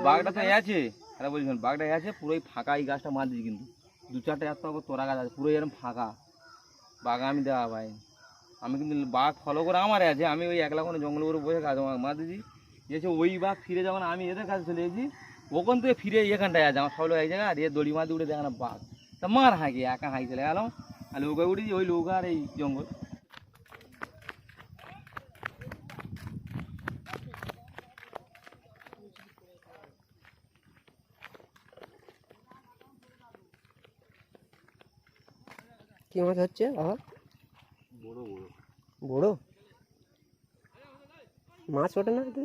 বাঘটা তো আছে, আরে বলছেন বাঘটা আছে পুরোই ফাঁকা, এই গাছটা মার দিয়েছি কিন্তু 2-4টা এত তোরা গাছ আছে পুরো এরকম ফাঁকা, বাঘ আমি দেওয়া ভাই। আমি কিন্তু বাঘ ফলো করে আমার আছে, আমি ওই একলা কোনো জঙ্গল করে বসে গাছ মার দিয়েছি, এসে ওই বাঘ ফিরে যখন আমি এদের কাছে চলে গেছি ওখান থেকে ফিরে এখানটায় আছে আমার সব লোক এক জায়গায়, আর এ দড়ি মাছ উঠে দেখে না বাঘ, তা মার হাঁকি একা হাঁকি চলে গেলাম, আর নৌকা উঠেছি ওই নৌকা আর এই জঙ্গল। কি মাছ হচ্ছে আবার? বড় বড় বড় মাছ ওঠে না এতে?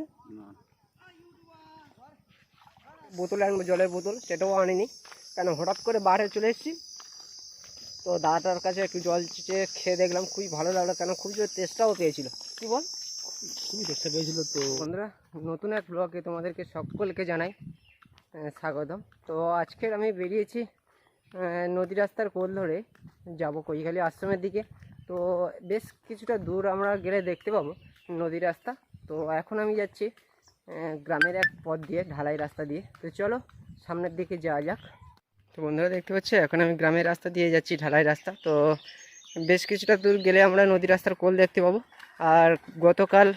বোতলে আনবো, জলের বোতল, সেটাও আনিনি কেন হঠাৎ করে বাইরে চলে এসেছি। তো দাদাটার কাছে একটু জল চেয়ে খেয়ে দেখলাম, খুবই ভালো লাগলো, কেন খুব জোর টেস্টটাও পেয়েছিল। কি বল, খুবই চেষ্টা পেয়েছিল। তো বন্ধুরা, নতুন এক ব্লগে তোমাদেরকে সকলকে জানাই স্বাগতম। তো আজকের আমি বেরিয়েছি নদী রাস্তার কোল ধরে যাব কৈখালী আশ্রমের দিকে। তো বেশ কিছুটা দূর আমরা গেলে দেখতে পাবো নদী রাস্তা। তো এখন আমি যাচ্ছি গ্রামের এক পথ দিয়ে, ঢালাই রাস্তা দিয়ে। তো চলো সামনের দিকে যাওয়া যাক। তো বন্ধুরা দেখতে পাচ্ছি এখন আমি গ্রামের রাস্তা দিয়ে যাচ্ছি, ঢালাই রাস্তা। তো বেশ কিছুটা দূর গেলে আমরা নদী রাস্তার কোল দেখতে পাবো। আর গতকাল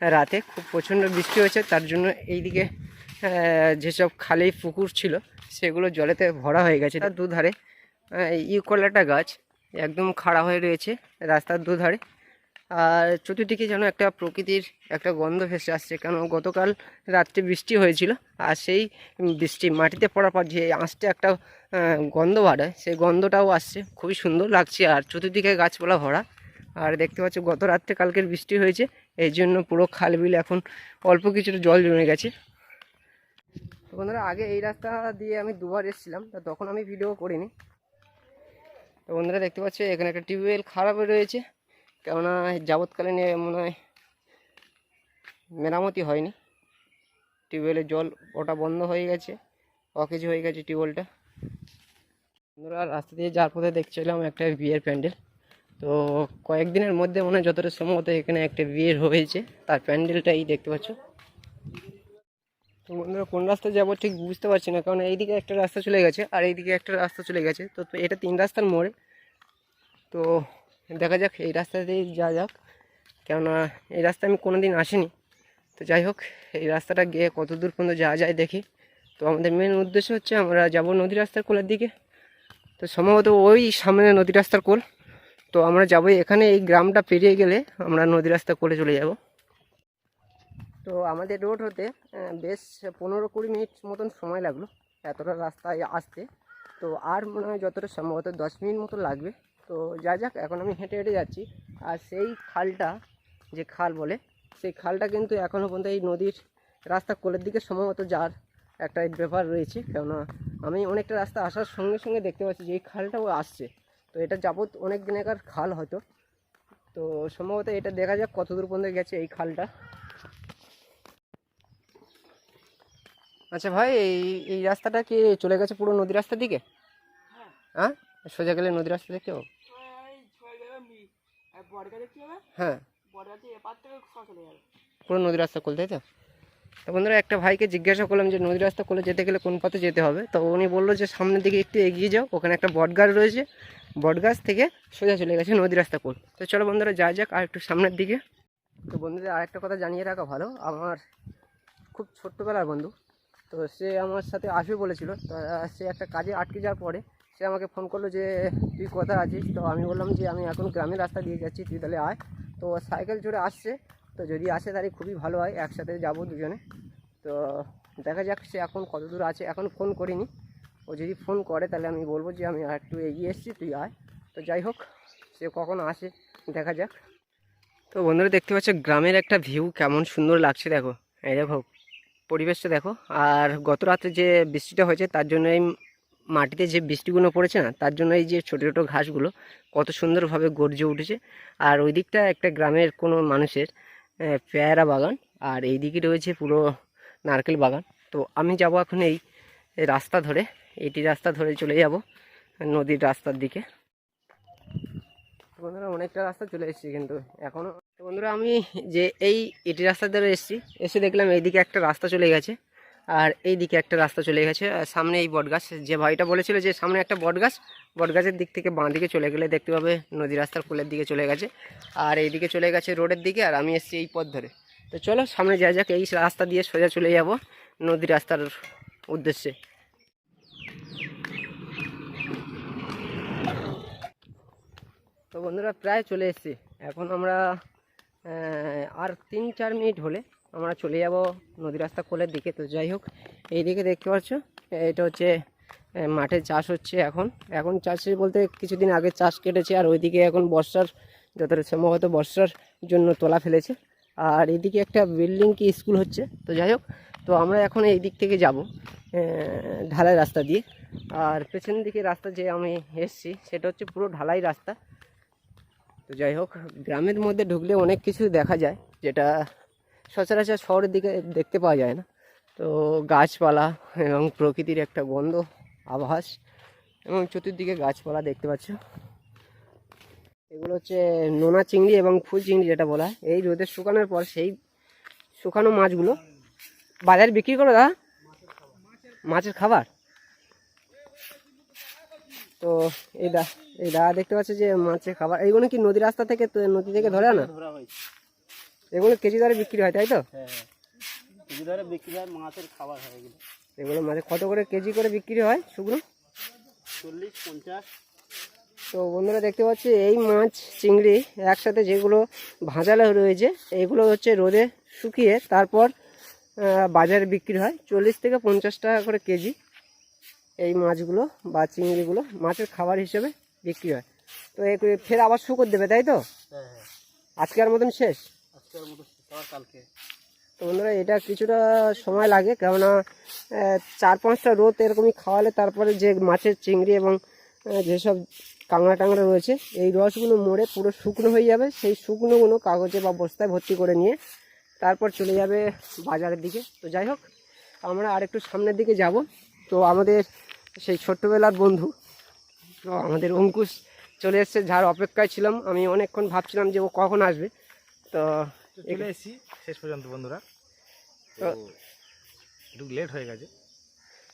রাতে খুব প্রচণ্ড বৃষ্টি হয়েছে, তার জন্য এইদিকে যেসব খালি পুকুর ছিল সেগুলো জলেতে ভরা হয়ে গেছে। তার দুধারে ইউকলাটা গাছ একদম খাড়া হয়ে রয়েছে রাস্তার দুধারে। আর চতুর্দিকে যেন একটা প্রকৃতির একটা গন্ধ ভেসে আসছে, কেন গতকাল রাত্রে বৃষ্টি হয়েছিল, আর সেই বৃষ্টি মাটিতে পড়ার পর যে আঁশটা একটা গন্ধ বাড়ায়, সেই গন্ধটাও আসছে, খুবই সুন্দর লাগছে। আর চতুর্দিকে গাছপালা ভরা। আর দেখতে পাচ্ছ গত রাত্রে কালকের বৃষ্টি হয়েছে, এই জন্য পুরো খাল বিল এখন অল্প কিছুটা জল জমে গেছে। তো বন্ধুরা, আগে এই রাস্তা দিয়ে আমি দুবার এসেছিলাম, তখন আমি ভিডিও করিনি। তো বন্ধুরা দেখতে পাচ্ছ এখানে একটা টিউবওয়েল খারাপ রয়েছে, কেননা যাবৎকালীন মনে হয় মেরামতি হয়নি, টিউবওয়েলের জল ওটা বন্ধ হয়ে গেছে, অকেজ হয়ে গেছে টিউবওয়েলটা। বন্ধুরা, রাস্তা দিয়ে যাওয়ার পথে দেখছিলাম একটা বিয়ের প্যান্ডেল। তো কয়েকদিনের মধ্যে মনে হয় যতটা সম্ভবত এখানে একটা বিয়ের হয়েছে, তার প্যান্ডেলটাই দেখতে পাচ্ছ। তো বন্ধুরা, কোন রাস্তা যাবো ঠিক বুঝতে পারছি না, কারণ এইদিকে একটা রাস্তা চলে গেছে আর এইদিকে একটা রাস্তা চলে গেছে। তো এটা 3 রাস্তার মোড়ে। তো দেখা যাক এই রাস্তা দিয়েই যাওয়া যাক, কেননা এই রাস্তা আমি কোনো দিন আসিনি। তো যাই হোক, এই রাস্তাটা গিয়ে কত দূর পর্যন্ত যাওয়া যায় দেখি। তো আমাদের মেন উদ্দেশ্য হচ্ছে আমরা যাব নদী রাস্তার কোলের দিকে। তো সম্ভবত ওই সামনে নদী রাস্তার কোল। তো আমরা যাবো এখানে, এই গ্রামটা পেরিয়ে গেলে আমরা নদী রাস্তার কোলে চলে যাব। তো আমাদের রোড হতে বেশ 15-20 মিনিট মতন সময় লাগলো এতটা রাস্তায় আসতে। তো আর মনে হয় যতটা সম্ভবত 10 মিনিট মতো লাগবে। তো যা যাক, এখন আমি হেঁটে হেঁটে যাচ্ছি। আর সেই খালটা, যে খাল বলে, সেই খালটা কিন্তু এখনও পর্যন্ত এই নদীর রাস্তার কোলের দিকে সম্ভবত যার একটা ব্যাপার রয়েছে, কেননা আমি অনেকটা রাস্তা আসার সঙ্গে সঙ্গে দেখতে পাচ্ছি যে এই খালটাও আসছে। তো এটা যাবত অনেক দিনেকার খাল হয়তো। তো সম্ভবত এটা দেখা যাক কত দূর পর্যন্ত গেছে এই খালটা। আচ্ছা ভাই, এই রাস্তাটা কি চলে গেছে পুরো নদী রাস্তার দিকে? হ্যাঁ, সোজা গেলে নদী রাস্তা দেখতে পাবো? হ্যাঁ, পুরো নদী রাস্তা কোল, তাই তো? তো বন্ধুরা, একটা ভাইকে জিজ্ঞাসা করলাম যে নদী রাস্তা কোলে যেতে গেলে কোন পথে যেতে হবে। তো উনি বললো যে সামনের দিকে একটু এগিয়ে যাও, ওখানে একটা বটগাছ রয়েছে, বটগাছ থেকে সোজা চলে গেছে নদী রাস্তা কোল। তো চলো বন্ধুরা যা যাক আর একটু সামনের দিকে। তো বন্ধুদের আরেকটা কথা জানিয়ে রাখা ভালো, আমার খুব ছোট্টবেলার বন্ধু। তো সে আমার সাথে আসবে বলেছিল। তো সে একটা কাজে আটকে যাওয়ার পরে সে আমাকে ফোন করলো যে তুই কোথায় আছিস। তো আমি বললাম যে আমি এখন গ্রামের রাস্তা দিয়ে যাচ্ছি, তুই তাহলে আয়। তো সাইকেল চড়ে আসছে। তো যদি আসে তাহলে খুবই ভালো হয়, একসাথে যাবো দুজনে। তো দেখা যাক সে এখন কত দূর আছে, এখন ফোন করিনি। ও যদি ফোন করে তাহলে আমি বলবো যে আমি একটু এগিয়ে এসেছি, তুই আয়। তো যাই হোক, সে কখন আসে দেখা যাক। তো বন্ধুরা দেখতে পাচ্ছ গ্রামের একটা ভিউ কেমন সুন্দর লাগছে, দেখো এই দেখো পরিবেশটা দেখো। আর গত রাতে যে বৃষ্টিটা হয়েছে তার জন্য এই মাটিতে যে বৃষ্টিগুলো পড়েছে না, তার জন্য এই যে ছোটো ছোটো ঘাসগুলো কত সুন্দরভাবে গর্জে উঠেছে। আর ওই দিকটা একটা গ্রামের কোনো মানুষের পেয়ারা বাগান, আর এই দিকে রয়েছে পুরো নারকেল বাগান। তো আমি যাব এখন এই রাস্তা ধরে, এইটি রাস্তা ধরে চলে যাব নদীর রাস্তার দিকে। বন্ধুরা, অনেকটা রাস্তা চলে এসেছি কিন্তু এখনও। তো বন্ধুরা, আমি যে এটি রাস্তা ধরে এসেছি, এসে দেখলাম এইদিকে একটা রাস্তা চলে গেছে। আর এই দিকে একটা রাস্তা চলে গেছে, আর সামনে এই বটগাছ, যে ভাইটা বলেছিল যে সামনে একটা বটগাছ, বটগাছের দিক থেকে বাঁ দিকে চলে গেলে দেখতে পাবে নদী রাস্তার কোলের দিকে চলে গেছে, আর এই দিকে চলে গেছে রোডের দিকে, আর আমি এসেছি এই পথ ধরে। তো চলো সামনে যাওয়া যাক, এই রাস্তা দিয়ে সোজা চলে যাব নদী রাস্তার উদ্দেশ্যে। তো বন্ধুরা প্রায় চলে এসেছি, এখন আমরা আর 3-4 মিনিট হলে আমরা চলে যাব নদী রাস্তা কোলের দিকে। তো যাই হোক, এই দিকে দেখতে পাচ্ছ এটা হচ্ছে মাঠে চাষ হচ্ছে। এখন চাষে বলতে কিছুদিন আগে চাষ কেটেছে, আর ওইদিকে এখন বর্ষার, যতটা সম্ভবত বর্ষার জন্য তোলা ফেলেছে। আর এইদিকে একটা বিল্ডিং কি স্কুল হচ্ছে। তো যাই হোক, তো আমরা এখন এই দিক থেকে যাব ঢালাই রাস্তা দিয়ে, আর পেছন দিকে রাস্তা যে আমি এসেছি সেটা হচ্ছে পুরো ঢালাই রাস্তা। তো যাই হোক, গ্রামের মধ্যে ঢুকলে অনেক কিছু দেখা যায় যেটা সচরাচর শহরের দিকে দেখতে পাওয়া যায় না। তো গাছপালা এবং প্রকৃতির একটা গন্ধ আভাস, এবং চতুর্দিকে গাছপালা দেখতে পাচ্ছ। এগুলো হচ্ছে নোনা চিংড়ি এবং ফুল চিংড়ি যেটা বলা হয়। এই রোদে শুকানোর পর সেই শুকানো মাছগুলো বাজারে বিক্রি করো দাদা, মাছের খাবার। তো এই দাদা দেখতে পাচ্ছ যে মাছের খাবার, এইগুলো কি নদী রাস্তা থেকে, নদী থেকে ধরে না? এগুলো কেজি দরে বিক্রি হয়, তাই তো? হ্যাঁ, কেজি দরে বিক্রি হয়, মাছের খাবার হয় এগুলো। এগুলো মাঝে কত করে কেজি করে বিক্রি হয় শুকনো? 40-50। তো বন্ধুরা দেখতে পাচ্ছি এই মাছ চিংড়ি একসাথে যেগুলো ভাজালো রয়েছে, এগুলো হচ্ছে রোদে শুকিয়ে তারপর বাজারে বিক্রি হয় 40 থেকে 50 টাকা করে কেজি। এই মাছগুলো বা চিংড়িগুলো মাছের খাবার হিসেবে বিক্রি হয়। তো ফের আবার শুকর দেবে, তাই তো? হ্যাঁ হ্যাঁ, আজকের মতন শেষ? আজকের মতো আবার কালকে। তো বন্ধুরা এটা কিছুটা সময় লাগে, কেননা 4-5টা রোদ এরকমই খাওয়ালে তারপরে যে মাছের চিংড়ি এবং যেসব কাঁকড়া টাংড়া রয়েছে এই রসগুলো মরে পুরো শুকনো হয়ে যাবে। সেই শুকনোগুলো কাগজে বা বস্তায় ভর্তি করে নিয়ে তারপর চলে যাবে বাজারের দিকে। তো যাই হোক, আমরা আরেকটু সামনের দিকে যাব। তো আমাদের সেই ছোট্টবেলার বন্ধু, তো আমাদের অঙ্কুশ চলে এসছে, যার অপেক্ষায় ছিলাম আমি অনেকক্ষণ, ভাবছিলাম যে ও কখন আসবে। তো চলে এসেছি শেষ পর্যন্ত বন্ধুরা, তো একটু লেট হয়ে গেছে।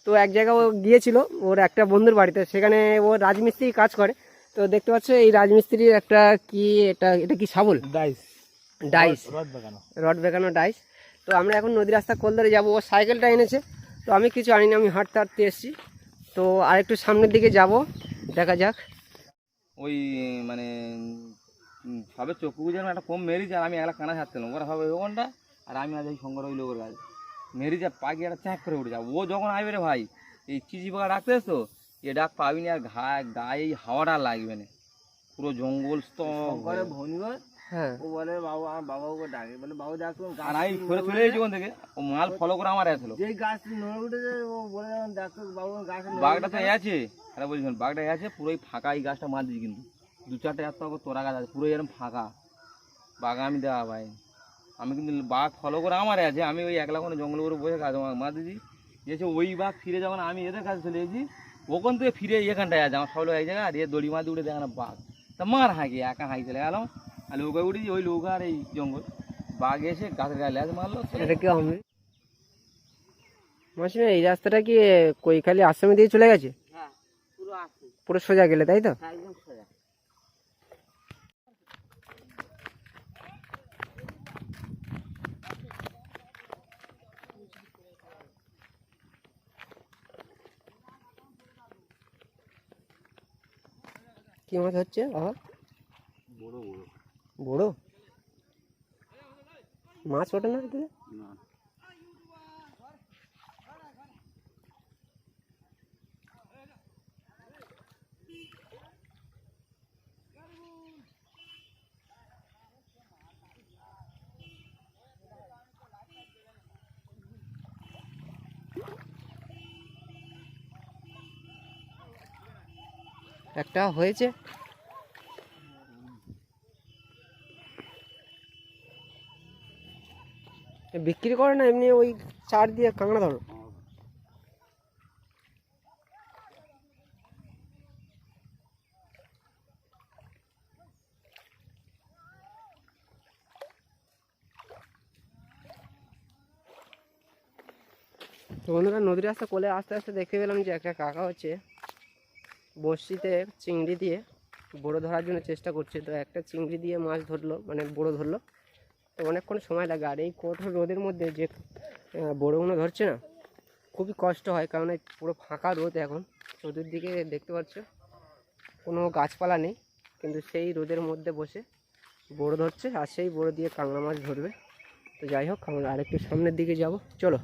তো এক জায়গায় ও গিয়েছিল ওর একটা বন্ধুর বাড়িতে, সেখানে ও রাজমিস্ত্রি কাজ করে। তো দেখতে পাচ্ছ এই রাজমিস্ত্রির একটা কি, এটা কি শাবল, ডাইস, রড বেঁকানো ডাইস। তো আমরা এখন নদী রাস্তা কোল ধরে যাবো, ও সাইকেলটা এনেছে, তো আমি কিছু আনিনি, আমি হাঁটতে হাঁটতে এসেছি। তো আরেকটু সামনের দিকে যাব, দেখা যাক। ওই মানে সবে চক্ষু যেন একটা কম মেরিছে, আর আমি একলা কানা ছাড়ছিলাম, ওরা হবে ওখানটা, আর আমি আজ এই সঙ্গে ওই লোকের কাছে মেরিছে, পাখি একটা চ্যাঁক করে উঠে যাবো। ও যখন আসবে রে ভাই, এই চিচি পাখা ডাকতে তো এ ডাক পাবি না, আর গায়ে এই হাওয়াটা লাগবে না, পুরো জঙ্গল করে ভনিবার। হ্যাঁ, ও বলে বাবু, আমার বাবাকে ডাকে, বলে বাবু ডাকতো। আর আমি ঘুরে চলে এসেছি ওখান থেকে, ও মাল ফলো করে আমার আসলো। যেই গাছ নড়ে উঠেছে ও বলে যখন ডাকতো বাবু গাছ, বাঘটা তো আছে, আরে বলছি বাঘটা আছে পুরোই ফাঁকা, এই গাছটা মার দিচ্ছি কিন্তু 2-4টা এত তোরা গাছ আছে, পুরোই এরকম ফাঁকা, বাঘ আমি দেওয়া ভাই। আমি কিন্তু বাঘ ফলো করে আমার আছে, আমি ওই একলা কোনো জঙ্গল করে বসে গাছ মার দিচ্ছি। গেছে ওই বাঘ ফিরে যখন আমি এদের কাছে চলে এসেছি, ওখান থেকে ফিরে এখানটায় আছে, আমার সব লোক এক জায়গায়, আর এ দড়ি মার দিয়ে উঠে দেখে না বাঘ, তা মার হাঁকি একা হাঁকি চলে গেলাম, আর নৌকায় উঠেছি, ওই নৌকা আর এই জঙ্গল, বাঘ এসে গাছের গায়ে লেজ মারলো। এটা কি হবে মাসিমা? এই রাস্তাটা কি কৈখালি আশ্রমে দিয়ে চলে গেছে? হ্যাঁ, পুরো আসে, পুরো সোজা গেলে, তাই তো? একদম সোজা। কি মাছ হচ্ছে বাবা? বড় বড় বড় মাছ ওঠে না এতে? না, একটা হয়েছে। বিক্রি করে না, এমনি ওই চার দিয়ে কাঁকড়া ধরো। তো বন্ধুরা নদীর রাস্তা কোলে আস্তে আস্তে দেখতে পেলাম যে একটা কাকা হচ্ছে বড়শিতে চিংড়ি দিয়ে বড়ো ধরার জন্য চেষ্টা করছে। তো একটা চিংড়ি দিয়ে মাছ ধরলো, মানে বড়ো ধরলো। তো অনেকক্ষণ সময় লাগে, আর এই কঠোর রোদের মধ্যে যে বড়োগুলো ধরছে না, খুবই কষ্ট হয়, কারণ এই পুরো ফাঁকা রোদ এখন। চতুর্দিকে দেখতে পাচ্ছ কোনো গাছপালা নেই, কিন্তু সেই রোদের মধ্যে বসে বড়ো ধরছে, আর সেই বড়ো দিয়ে কাঁকড়া মাছ ধরবে। তো যাই হোক, আমরা আরেকটু সামনের দিকে যাব, চলো।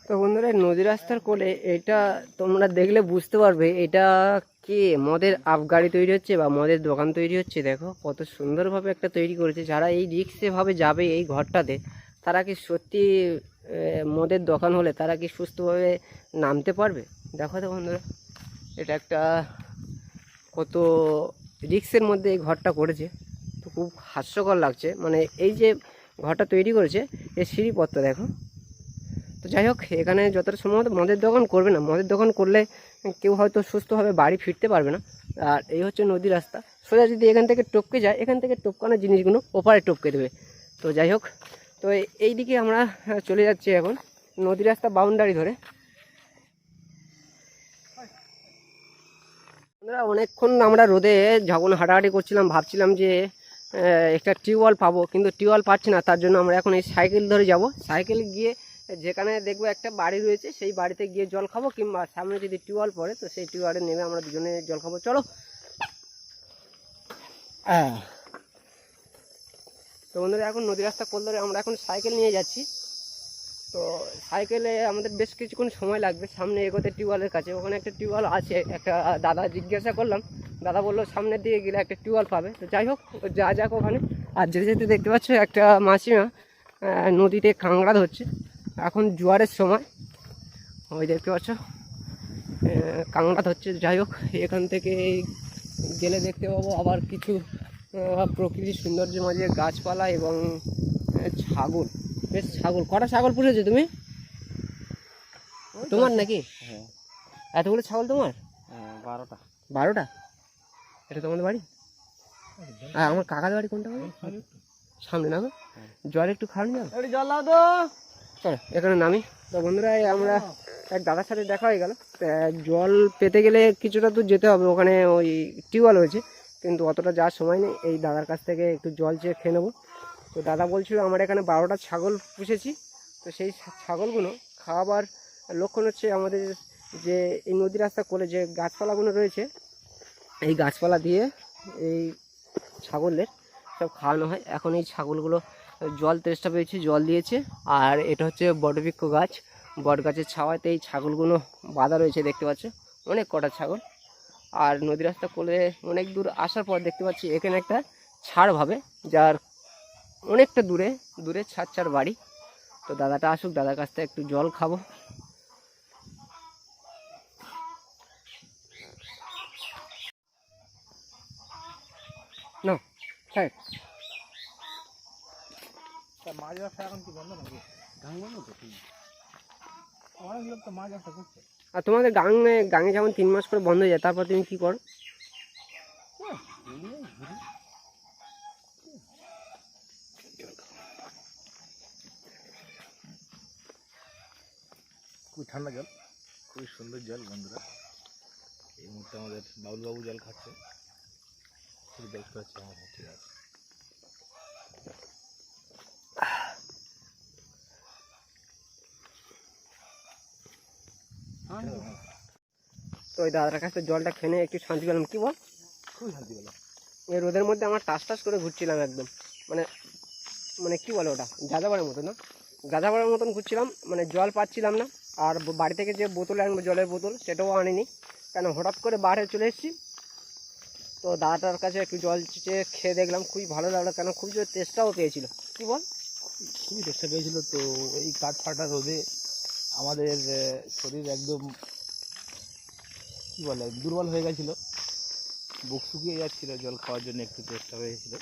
তো বন্ধুরা নদী রাস্তার কোলে এটা তোমরা দেখলে বুঝতে পারবে এটা কি মদের আবগাড়ি তৈরি হচ্ছে বা মদের দোকান তৈরি হচ্ছে। দেখো কত সুন্দরভাবে একটা তৈরি করেছে। যারা এই রিক্সেভাবে যাবে এই ঘরটাতে, তারা কি সত্যি মদের দোকান হলে তারা কি সুস্থভাবে নামতে পারবে? দেখো তো বন্ধুরা, এটা একটা কত রিক্সের মধ্যে এই ঘরটা করেছে। তো খুব হাস্যকর লাগছে, মানে এই যে ঘরটা তৈরি করেছে এর সিঁড়িপত্র দেখো। তো যাই হোক, এখানে যতটা সম্ভবত মদের দোকান করবে না, মদের দোকান করলে কেউ হয়তো সুস্থভাবে বাড়ি ফিরতে পারবে না। আর এই হচ্ছে নদী রাস্তা, সোজা যদি এখান থেকে টপকে যায়, এখান থেকে টপকানোর জিনিসগুলো ওপারে টপকে দেবে। তো যাই হোক, তো এই দিকে আমরা চলে যাচ্ছি এখন নদী রাস্তা বাউন্ডারি ধরে। অনেকক্ষণ আমরা রোদে যখন হাঁটাহাঁটি করছিলাম, ভাবছিলাম যে একটা টিউবওয়েল পাবো, কিন্তু টিউবওয়েল পাচ্ছি না। তার জন্য আমরা এখন এই সাইকেল ধরে যাব। সাইকেল গিয়ে যেখানে দেখবো একটা বাড়ি রয়েছে, সেই বাড়িতে গিয়ে জল খাবো, কিংবা সামনে যদি টিউবওয়েল পড়ে তো সেই টিউবওয়েলে নেমে আমরা দুজনে জল খাবো। চলো। তো বন্ধুরা এখন নদী রাস্তা কোল ধরে আমরা এখন সাইকেল নিয়ে যাচ্ছি। তো সাইকেলে আমাদের বেশ কিছুক্ষণ সময় লাগবে সামনে এগোতে টিউবওয়েলের কাছে। ওখানে একটা টিউবওয়েল আছে, একটা দাদা জিজ্ঞাসা করলাম, দাদা বললো সামনের দিকে গেলে একটা টিউবওয়েল পাবে। তো যাই হোক, যা যাক ওখানে। আর যেতে যেতে দেখতে পাচ্ছ একটা মাসিমা নদীতে কাঁকড়া ধরছে। এখন জোয়ারের সময়, ওই দেখতে পাচ্ছ কাঁকড়া ধরছে। যাই হোক, এখান থেকে গেলে দেখতে পাবো আবার কিছু প্রকৃতির সৌন্দর্যের মাঝে গাছপালা এবং ছাগল। বেশ ছাগল, কটা ছাগল পুষেছো তুমি? তোমার নাকি? হ্যাঁ। এতগুলো ছাগল তোমার? 12টা। 12টা? এটা তোমাদের বাড়ি? আর আমার কাকাদের বাড়ি কোনটা? সামনে না? জল একটু খাওয়ানো যাবে? জল দাও তো। চলো এখানে নামি। তো বন্ধুরা আমরা এক দাদার সাথে দেখা হয়ে গেল। জল পেতে গেলে কিছুটা দূর যেতে হবে, ওখানে ওই টিউবওয়েল হয়েছে, কিন্তু অতটা যাওয়ার সময় নেই। এই দাদার কাছ থেকে একটু জল চেয়ে খেয়ে নেবো। তো দাদা বলছিল আমার এখানে 12টা ছাগল পুষেছি। তো সেই ছাগলগুলো খাওয়াবার লক্ষণ হচ্ছে আমাদের যে এই নদী রাস্তা কোলে যে গাছপালাগুলো রয়েছে, এই গাছপালা দিয়ে এই ছাগলের সব খাওয়ানো হয়। এখন এই ছাগলগুলো জল তেষ্টা পেয়েছে, জল দিয়েছে। আর এটা হচ্ছে বটবৃক্ষ গাছ, বট গাছের ছাওয়াতে এই ছাগলগুলো বাঁধা রয়েছে, দেখতে পাচ্ছ অনেক কটা ছাগল। আর নদী রাস্তা কোলে অনেক দূর আসার পর দেখতে পাচ্ছি এখানে একটা ছাড় ভাবে, যার অনেকটা দূরে দূরে ছাড় বাড়ি। তো দাদাটা আসুক, দাদার কাছ থেকে একটু জল খাবো। না হ্যাঁ, মাছ ব্যবসা এখন কি বন্ধ নাকি? গাং বন্ধ তো, অনেক লোক তো মাছ ব্যবসা করছে। আর তোমাদের গাঙে যেমন 3 মাস করে বন্ধ হয়ে যায়, তারপর তুমি কি করো? খুবই ঠান্ডা জল, খুবই সুন্দর জল বন্ধুরা। এই মুহূর্তে আমাদের বাবুলবাবু জল খাচ্ছে, খুবই দেখতে পাচ্ছি আমার ঠিক আছে। তো ওই দাদার কাছে জলটা খেয়ে একটু শান্তি পেলাম। কি বল? খুবই শান্তি পেলাম। এই রোদের মধ্যে আমার টাস করে ঘুরছিলাম একদম, মানে মানে কি বলে ওটা, গাঁজাবাড়ের মতো না, গাঁজাবাড়ের মতন ঘুরছিলাম। মানে জল পাচ্ছিলাম না। আর বাড়ি থেকে যে বোতল আনবো, জলের বোতল, সেটাও আনিনি, কেন হঠাৎ করে বাইরে চলে এসেছি। তো দাদাটার কাছে একটু জল চেয়ে খেয়ে দেখলাম, খুবই ভালো লাগলো, কেন খুব জোর তেষ্টাও পেয়েছিল। কি বল? খুবই চেষ্টা পেয়েছিল। তো এই কাঠ ফাটা রোদে আমাদের শরীর একদম কি বলে দুর্বল হয়ে গেছিলো, বুক শুকিয়ে যাচ্ছিলো, জল খাওয়ার জন্য একটু চেষ্টা হয়েছিল।